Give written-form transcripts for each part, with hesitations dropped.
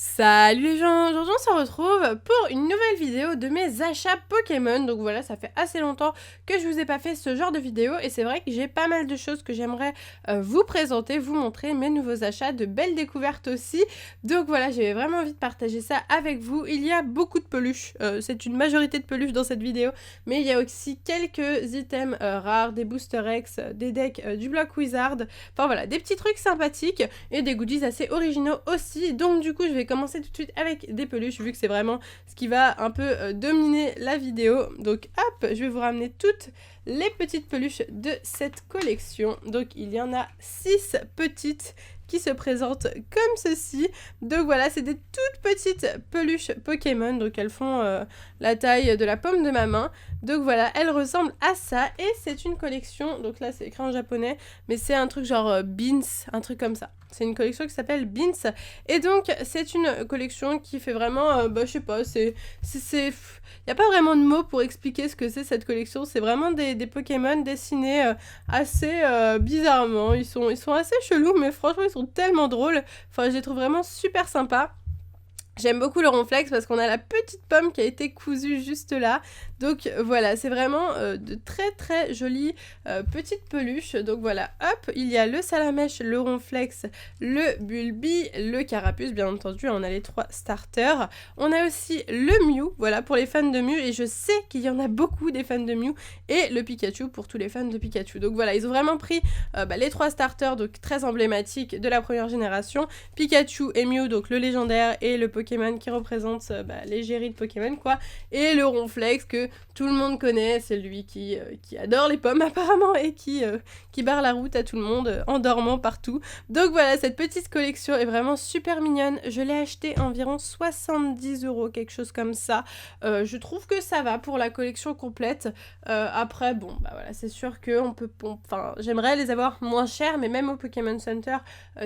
Salut les gens, aujourd'hui on se retrouve pour une nouvelle vidéo de mes achats Pokémon. Donc voilà, ça fait assez longtemps que je vous ai pas fait ce genre de vidéo et c'est vrai que j'ai pas mal de choses que j'aimerais vous présenter, vous montrer mes nouveaux achats, de belles découvertes aussi. Donc voilà, j'avais vraiment envie de partager ça avec vous. Il y a beaucoup de peluches, c'est une majorité de peluches dans cette vidéo, mais il y a aussi quelques items rares, des Booster X, des decks du bloc Wizard, enfin voilà, des petits trucs sympathiques et des goodies assez originaux aussi. Donc du coup je vais commencer tout de suite avec des peluches vu que c'est vraiment ce qui va un peu dominer la vidéo. Donc hop, je vais vous ramener toutes les petites peluches de cette collection. Donc il y en a 6 petites qui se présentent comme ceci. Donc voilà, c'est des toutes petites peluches Pokémon, donc elles font la taille de la paume de ma main. Donc voilà, elles ressemblent à ça et c'est une collection, donc là c'est écrit en japonais, mais c'est un truc genre Beans, un truc comme ça. C'est une collection qui s'appelle Beans et donc c'est une collection qui fait vraiment, je sais pas, il n'y a pas vraiment de mots pour expliquer ce que c'est cette collection. C'est vraiment des Pokémon dessinés assez bizarrement. Ils sont assez chelous, mais franchement ils sont tellement drôles. Enfin, je les trouve vraiment super sympas. J'aime beaucoup le ronflex parce qu'on a la petite pomme qui a été cousue juste là. Donc voilà, c'est vraiment de très très jolies petites peluches. Donc voilà, hop, il y a le salamèche, le ronflex, le bulbi, le carapuce, bien entendu, on a les 3 starters. On a aussi le Mew, voilà, pour les fans de Mew, et je sais qu'il y en a beaucoup des fans de Mew, et le Pikachu pour tous les fans de Pikachu. Donc voilà, ils ont vraiment pris les 3 starters, donc très emblématiques de la première génération, Pikachu et Mew, donc le légendaire, et le Pokémon qui représente l'égérie de Pokémon, quoi, et le ronflex que tout le monde connaît, c'est lui qui adore les pommes apparemment et qui barre la route à tout le monde en dormant partout. Donc voilà, cette petite collection est vraiment super mignonne. Je l'ai achetée environ 70 €, quelque chose comme ça. Je trouve que ça va pour la collection complète. Après, bon, bah voilà, c'est sûr que j'aimerais les avoir moins chers, mais même au Pokémon Center,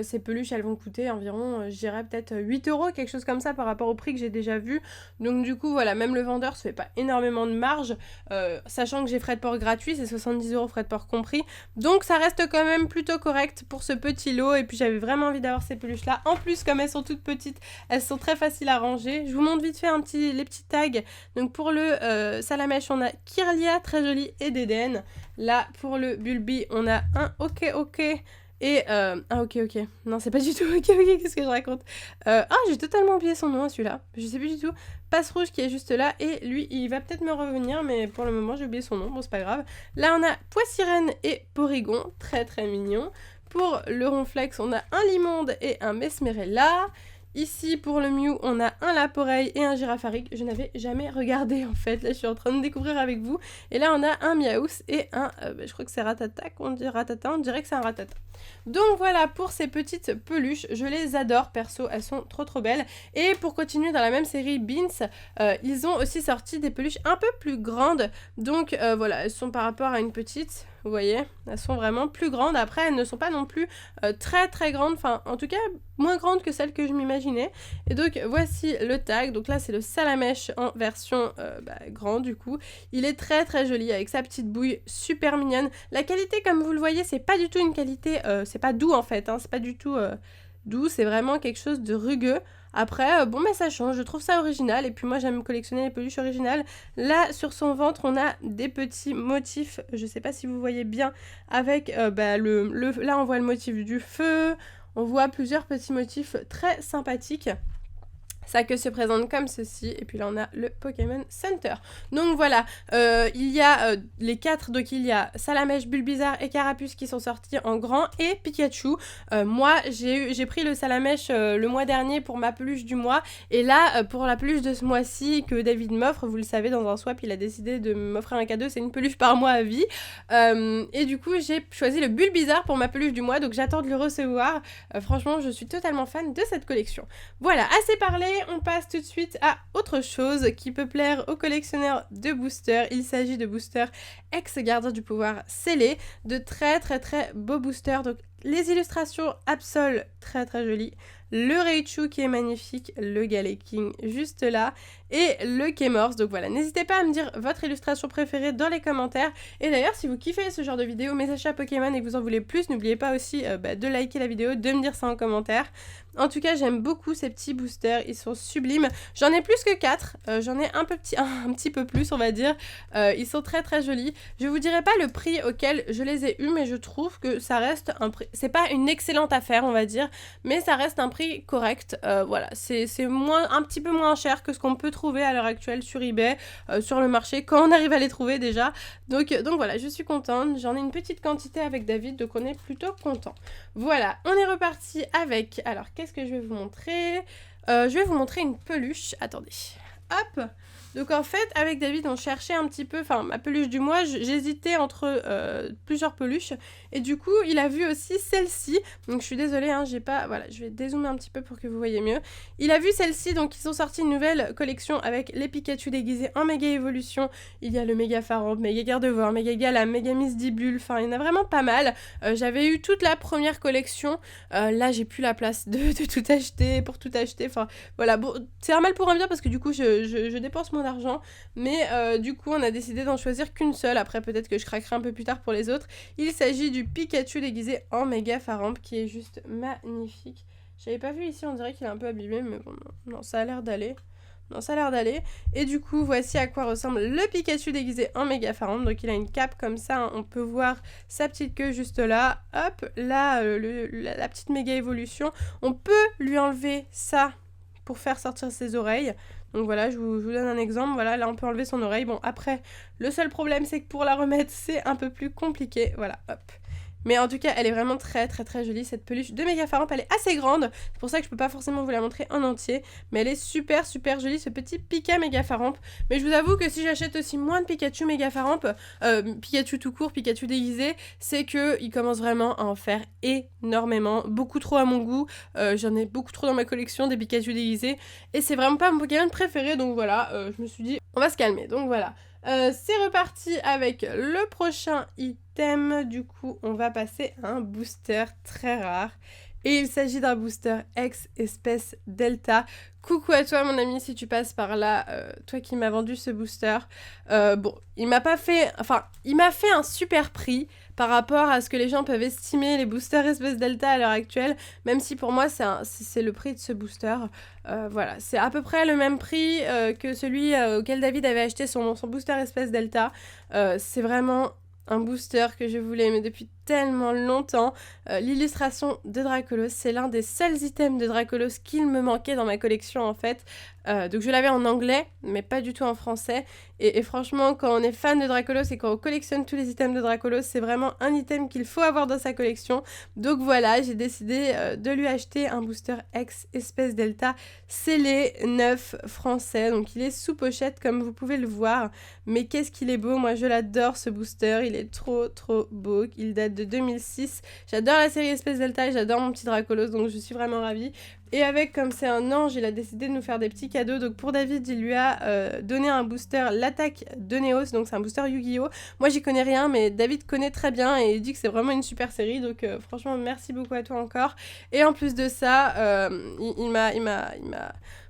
ces peluches, elles vont coûter environ, je dirais peut-être 8 €, quelque chose comme ça par rapport au prix que j'ai déjà vu. Donc du coup, voilà, même le vendeur se fait pas énormément de marge, sachant que j'ai frais de port gratuits, c'est 70 € frais de port compris. Donc ça reste quand même plutôt correct pour ce petit lot, et puis j'avais vraiment envie d'avoir ces peluches là. En plus, comme elles sont toutes petites, elles sont très faciles à ranger. Je vous montre vite fait les petits tags. Donc pour le salamèche, on a Kirlia, très joli, et Deden. Là, pour le Bulbi, on a un ok et ok, non, c'est pas du tout ok, qu'est-ce que je raconte. J'ai totalement oublié son nom, celui-là, je sais plus du tout. Passe rouge qui est juste là, et lui il va peut-être me revenir, mais pour le moment j'ai oublié son nom, bon c'est pas grave. Là on a Poissirène et Porygon, très très mignon. Pour le ronflex, on a un Limonde et un Mesmerella. Ici, pour le Mew, on a un Laporeille et un Girafarig. Je n'avais jamais regardé, en fait. Là, je suis en train de découvrir avec vous. Et là, on a un Miaous et un... je crois que c'est Ratata qu'on dit. Ratata, on dirait que c'est un Ratata. Donc voilà pour ces petites peluches. Je les adore, perso. Elles sont trop trop belles. Et pour continuer dans la même série Beans, ils ont aussi sorti des peluches un peu plus grandes. Donc voilà, elles sont par rapport à une petite... Vous voyez, elles sont vraiment plus grandes. Après, elles ne sont pas non plus très très grandes. Enfin, en tout cas, moins grandes que celles que je m'imaginais. Et donc, voici le tag. Donc là, c'est le salamèche en version grand, du coup. Il est très très joli avec sa petite bouille super mignonne. La qualité, comme vous le voyez, c'est pas du tout une qualité... c'est pas doux, en fait. Hein, c'est pas du tout doux. C'est vraiment quelque chose de rugueux. Après, ça change, je trouve ça original, et puis moi j'aime collectionner les peluches originales. Là, sur son ventre, on a des petits motifs, je sais pas si vous voyez bien, avec là on voit le motif du feu, on voit plusieurs petits motifs très sympathiques. Ça que se présente comme ceci, et puis là on a le Pokémon Center. Donc voilà, il y a les 4, donc il y a Salamèche, Bulbizarre et Carapuce qui sont sortis en grand, et Pikachu. Moi j'ai pris le Salamèche le mois dernier pour ma peluche du mois, et là pour la peluche de ce mois-ci que David m'offre, vous le savez, dans un swap il a décidé de m'offrir un cadeau, c'est une peluche par mois à vie, et du coup j'ai choisi le Bulbizarre pour ma peluche du mois, donc j'attends de le recevoir. Franchement je suis totalement fan de cette collection. Voilà, assez parlé, on passe tout de suite à autre chose qui peut plaire aux collectionneurs de boosters. Il s'agit de boosters ex-gardiens du pouvoir scellés, de très très très beaux boosters. Donc les illustrations Absol, très très jolies. le Raichu qui est magnifique, le Galeking juste là, et le Kémorse. Donc voilà, n'hésitez pas à me dire votre illustration préférée dans les commentaires. Et d'ailleurs, si vous kiffez ce genre de vidéo, mes achats Pokémon, et que vous en voulez plus, n'oubliez pas aussi de liker la vidéo, de me dire ça en commentaire. En tout cas, j'aime beaucoup ces petits boosters, ils sont sublimes. J'en ai plus que 4, j'en ai un petit peu plus, on va dire. Ils sont très très jolis. Je vous dirai pas le prix auquel je les ai eus, mais je trouve que ça reste un prix... C'est pas une excellente affaire, on va dire, mais ça reste un prix correct. Voilà, c'est un petit peu moins cher que ce qu'on peut trouver à l'heure actuelle sur eBay, sur le marché, quand on arrive à les trouver déjà. Donc voilà, je suis contente. J'en ai une petite quantité avec David, donc on est plutôt content. Voilà, on est reparti avec... Alors, qu'est-ce que je vais vous montrer? Je vais vous montrer une peluche. Attendez. Hop! Donc en fait, avec David, on cherchait un petit peu, enfin ma peluche du mois, j'hésitais entre plusieurs peluches. Et du coup, il a vu aussi celle-ci. Donc je suis désolée, hein, j'ai pas... Voilà, je vais dézoomer un petit peu pour que vous voyez mieux. Il a vu celle-ci, donc ils ont sorti une nouvelle collection avec les Pikachu déguisés en méga évolution. Il y a le méga Faramp, méga Gardevoir, méga Galam, méga Misdibule, enfin il y en a vraiment pas mal. J'avais eu toute la première collection. Là, j'ai plus la place de tout acheter, pour tout acheter. Enfin voilà, bon, c'est un mal pour un bien parce que du coup, je dépense mon argent, mais du coup on a décidé d'en choisir qu'une seule. Après peut-être que je craquerai un peu plus tard pour les autres. Il s'agit du Pikachu déguisé en méga Faramp qui est juste magnifique. J'avais pas vu ici, on dirait qu'il est un peu abîmé, mais bon, non, ça a l'air d'aller. Non, ça a l'air d'aller. Et du coup, voici à quoi ressemble le Pikachu déguisé en méga Faramp. Donc il a une cape comme ça, hein. On peut voir sa petite queue juste là. Hop, là, la petite méga évolution. On peut lui enlever ça pour faire sortir ses oreilles. Donc voilà, je vous donne un exemple. Voilà, là on peut enlever son oreille. Bon, après, le seul problème c'est que pour la remettre, c'est un peu plus compliqué. Voilà, hop. Mais en tout cas, elle est vraiment très très très jolie, cette peluche de méga Faramp. Elle est assez grande, c'est pour ça que je peux pas forcément vous la montrer en entier. Mais elle est super super jolie, ce petit Pika méga Faramp. Mais je vous avoue que si j'achète aussi moins de Pikachu méga Faramp, Pikachu tout court, Pikachu déguisé, c'est que il commence vraiment à en faire énormément. Beaucoup trop à mon goût, j'en ai beaucoup trop dans ma collection des Pikachu déguisés. Et c'est vraiment pas mon Pokémon préféré, donc voilà, je me suis dit, on va se calmer. Donc voilà. C'est reparti avec le prochain item. Du coup, on va passer à un booster très rare. Et il s'agit d'un booster ex-espèce Delta. Coucou à toi mon ami si tu passes par là, toi qui m'as vendu ce booster. Bon, il m'a fait un super prix par rapport à ce que les gens peuvent estimer les boosters espèce Delta à l'heure actuelle, même si pour moi c'est le prix de ce booster. Voilà, c'est à peu près le même prix que celui auquel David avait acheté son booster espèce Delta. C'est vraiment un booster que je voulais aimer depuis tellement longtemps. L'illustration de Dracolos, c'est l'un des seuls items de Dracolos qu'il me manquait dans ma collection en fait. Donc je l'avais en anglais, mais pas du tout en français. Et franchement, quand on est fan de Dracolos et quand on collectionne tous les items de Dracolos, c'est vraiment un item qu'il faut avoir dans sa collection. Donc voilà, j'ai décidé de lui acheter un booster ex-espèce Delta scellé, neuf, français. Donc il est sous pochette comme vous pouvez le voir. Mais qu'est-ce qu'il est beau, moi je l'adore ce booster, il est trop trop beau. Il date de 2006. J'adore la série espèce Delta et j'adore mon petit Dracolos, donc je suis vraiment ravie. Et avec, comme c'est un ange, il a décidé de nous faire des petits cadeaux. Donc pour David, il lui a donné un booster, l'attaque de Neos, donc c'est un booster Yu-Gi-Oh! Moi j'y connais rien, mais David connaît très bien et il dit que c'est vraiment une super série. Donc franchement, merci beaucoup à toi encore. Et en plus de ça, il m'a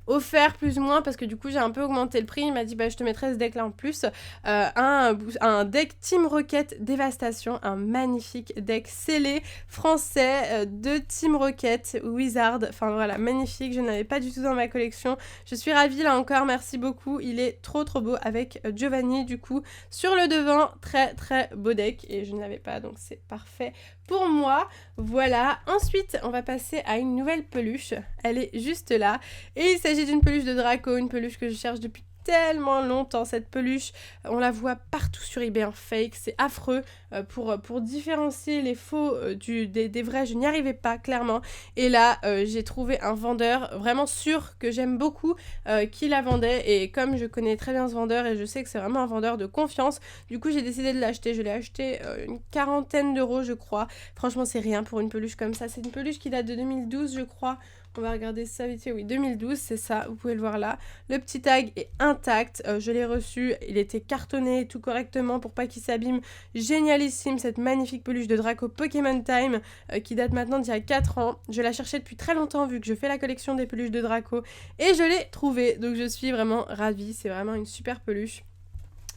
offert plus ou moins, parce que du coup j'ai un peu augmenté le prix. Il m'a dit bah je te mettrai ce deck là en plus, un deck Team Rocket Dévastation, un magnifique deck scellé français de Team Rocket Wizard. Enfin voilà, magnifique, je n'avais pas du tout dans ma collection. Je suis ravie là encore, merci beaucoup. Il est trop trop beau avec Giovanni du coup sur le devant. Très très beau deck et je ne l'avais pas, donc c'est parfait pour moi. Voilà, ensuite on va passer à une nouvelle peluche. Elle est juste là et il s'agit d'une peluche de Draco, une peluche que je cherche depuis tellement longtemps. Cette peluche, on la voit partout sur eBay en fake, c'est affreux. Pour différencier les faux des vrais, je n'y arrivais pas clairement. Et là, j'ai trouvé un vendeur vraiment sûr que j'aime beaucoup qui la vendait. Et comme je connais très bien ce vendeur et je sais que c'est vraiment un vendeur de confiance, du coup j'ai décidé de l'acheter. Je l'ai acheté une quarantaine d'euros je crois. Franchement c'est rien pour une peluche comme ça. C'est une peluche qui date de 2012 je crois. On va regarder ça vite fait, oui, 2012, c'est ça, vous pouvez le voir là. Le petit tag est intact, je l'ai reçu, il était cartonné tout correctement pour pas qu'il s'abîme. Génialissime, cette magnifique peluche de Draco Pokémon Time qui date maintenant d'il y a 4 ans. Je la cherchais depuis très longtemps vu que je fais la collection des peluches de Draco et je l'ai trouvée, donc je suis vraiment ravie, c'est vraiment une super peluche.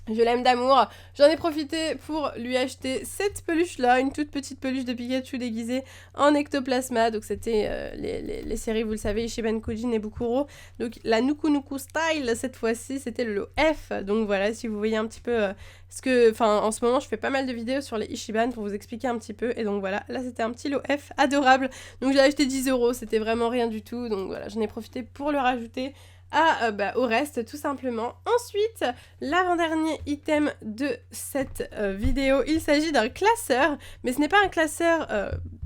Je l'aime d'amour, j'en ai profité pour lui acheter cette peluche là, une toute petite peluche de Pikachu déguisée en ectoplasma, donc c'était les séries, vous le savez, Ichiban Kujin et Bukuro, donc la Nuku Nuku Style cette fois-ci c'était le lot F, donc voilà, si vous voyez un petit peu en ce moment je fais pas mal de vidéos sur les Ichiban pour vous expliquer un petit peu, et donc voilà, là c'était un petit lot F adorable, donc j'ai acheté 10 €, c'était vraiment rien du tout, donc voilà, j'en ai profité pour le rajouter au reste tout simplement. Ensuite, l'avant-dernier item de cette vidéo, il s'agit d'un classeur, mais ce n'est pas un classeur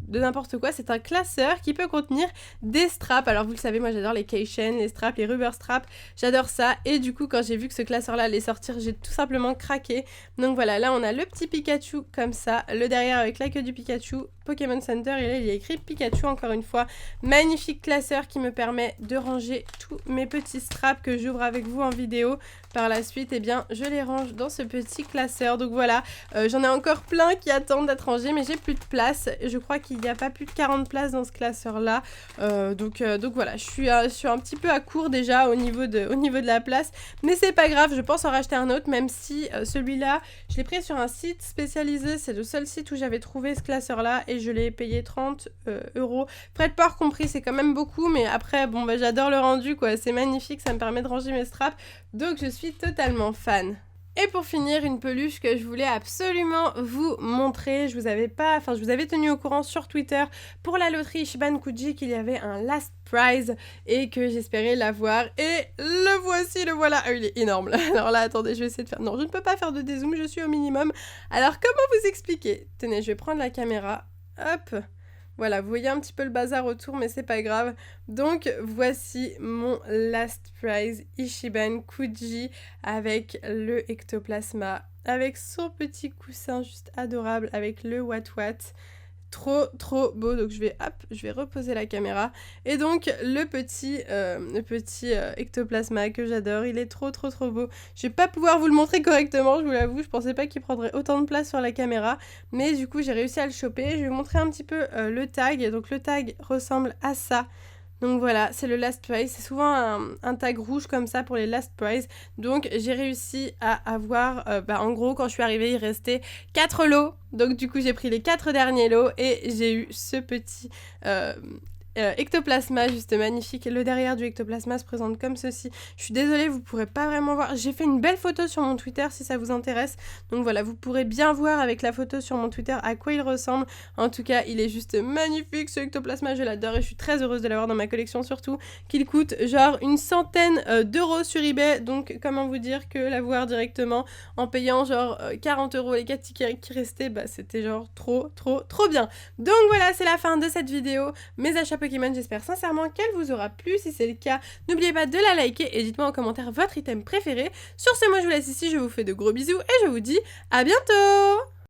de n'importe quoi, c'est un classeur qui peut contenir des straps. Alors vous le savez, moi j'adore les keychains, les straps, les rubber straps, j'adore ça, et du coup quand j'ai vu que ce classeur là allait sortir, j'ai tout simplement craqué. Donc voilà, là on a le petit Pikachu comme ça, le derrière avec la queue du Pikachu, Pokémon Center, et là il y a écrit Pikachu encore une fois. Magnifique classeur qui me permet de ranger tous mes petits straps que j'ouvre avec vous en vidéo. Par la suite, eh bien, je les range dans ce petit classeur. Donc voilà, j'en ai encore plein qui attendent d'être rangés, mais j'ai plus de place. Je crois qu'il n'y a pas plus de 40 places dans ce classeur-là. Donc voilà, je suis un petit peu à court déjà au niveau de la place. Mais c'est pas grave, je pense en racheter un autre, même si celui-là, je l'ai pris sur un site spécialisé. C'est le seul site où j'avais trouvé ce classeur-là et je l'ai payé 30 €. Frais de port compris, c'est quand même beaucoup, mais après, bon, bah, j'adore le rendu, quoi. C'est magnifique, ça me permet de ranger mes straps. Donc je suis totalement fan. Et pour finir, une peluche que je voulais absolument vous montrer. Je vous avais tenu au courant sur Twitter pour la loterie Ichiban Kuji qu'il y avait un last prize et que j'espérais l'avoir. Et le voici, le voilà. Ah, il est énorme là. Alors là, attendez, je vais essayer de faire... Non, je ne peux pas faire de dézoom, je suis au minimum. Alors comment vous expliquer? Tenez, je vais prendre la caméra. Hop. Voilà, vous voyez un petit peu le bazar autour, mais c'est pas grave. Donc, voici mon last prize Ichiban Kuji avec le ectoplasma, avec son petit coussin juste adorable, avec le Wat Wat. Trop beau, donc je vais reposer la caméra. Et donc le petit ectoplasma que j'adore, il est trop beau. Je vais pas pouvoir vous le montrer correctement, je vous l'avoue, je pensais pas qu'il prendrait autant de place sur la caméra, mais du coup j'ai réussi à le choper. Je vais vous montrer un petit peu le tag, donc le tag ressemble à ça. Donc voilà, c'est le last prize, c'est souvent un tag rouge comme ça pour les last prize. Donc j'ai réussi à avoir, en gros quand je suis arrivée il restait 4 lots. Donc du coup j'ai pris les 4 derniers lots et j'ai eu ce petit ectoplasma juste magnifique. Le derrière du ectoplasma se présente comme ceci. Je suis désolée, vous pourrez pas vraiment voir. J'ai fait une belle photo sur mon Twitter si ça vous intéresse. Donc voilà, vous pourrez bien voir avec la photo sur mon Twitter à quoi il ressemble. En tout cas, il est juste magnifique ce ectoplasma, je l'adore et je suis très heureuse de l'avoir dans ma collection, surtout qu'il coûte genre une centaine d'euros sur eBay. Donc comment vous dire que l'avoir directement en payant genre 40 € les 4 tickets qui restaient, bah c'était genre trop bien. Donc voilà, c'est la fin de cette vidéo. Mes achats Pokémon, j'espère sincèrement qu'elle vous aura plu. Si c'est le cas, n'oubliez pas de la liker et dites-moi en commentaire votre item préféré. Sur ce, moi je vous laisse ici, je vous fais de gros bisous et je vous dis à bientôt!